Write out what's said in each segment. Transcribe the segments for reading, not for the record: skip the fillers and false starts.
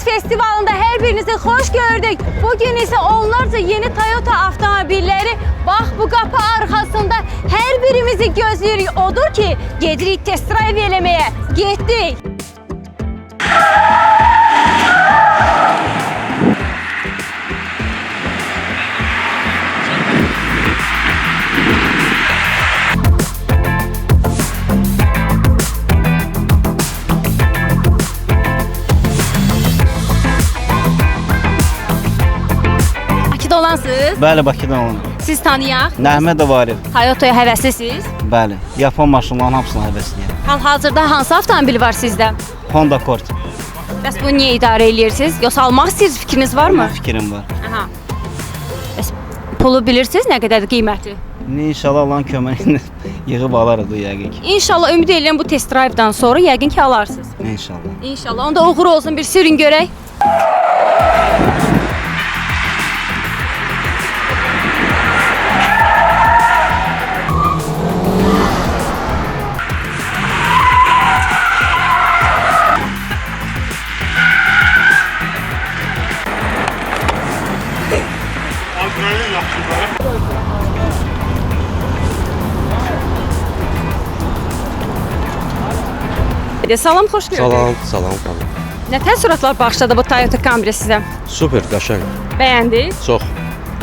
Motors Festivalında her birinizi hoş gördük. Bugün ise onlarca yeni Toyota avtomobilleri bax bu qapı arxasında her birimizi gözləyirik. Odur ki, gedirik test drive eləməyə. Getdik. Bakıda olansınız. Bəli, Bakıdan olun. Siz tanıyaq. Nəhmədov Arif. Toyota'ya həvəslisiniz. Bəli, Yapon maşınlarının hamısına həvəsliyəm. Hal-hazırda hansı avtomobil var sizdə? Honda Accord. Bəs bunu niyə idarə edirsiniz? Yoxsa almaq istəyirsiniz, fikriniz var mı? Fikrim var. Aha. Bəs pulu bilirsiniz nə qədərdir qiyməti? İnşallah Allahın köməyi yığıb alarıq da yəqin ki. İnşallah ümid edirəm bu test drive-dan sonra yəqin ki alarsınız. İnşallah. İnşallah. Onda uğur olsun, bir sürün görək. Salam, xoş gördük. Salam xanım. Nə təəssüratlar bağışladı bu Toyota Camry sizə? Super, qəşəng. Bəyəndiniz? Çox.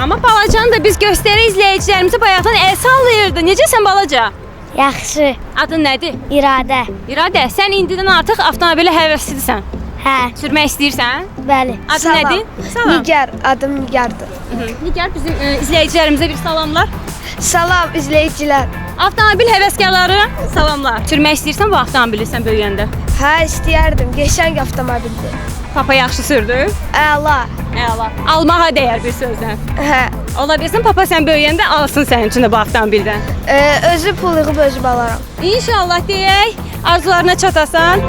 Amma balacanı da biz göstərik izləyicilərimizə bayaqdan el sallayırdı. Necəsən balaca? Yaxşı, Adın nədir? iradə. İradə, sən indidən artıq avtomobilə həvəslisən. Hə, Sürmək istəyirsən? bəli. Adın nədir? Salam. Nigar, adım Nigardır. Nigar, bizim izləyicilərimizə bir salamlar. Salam izləyicilər. Avtomobil həvəskarları, salamlar. Sürmək istəyirsən bu avtomobili sən böyüyəndə? Hə, istəyərdim. Qəşəng avtomobildir. Papa yaxşı sürdü? Əla. Əla. Almağa dəyər bir sözlə. Hə. Ola bilsin papa sən böyüyəndə alsın sənin üçün də bu avtomobildən. Özü pul yığıb özü alaram. İnşallah deyək, arzularına çatasan.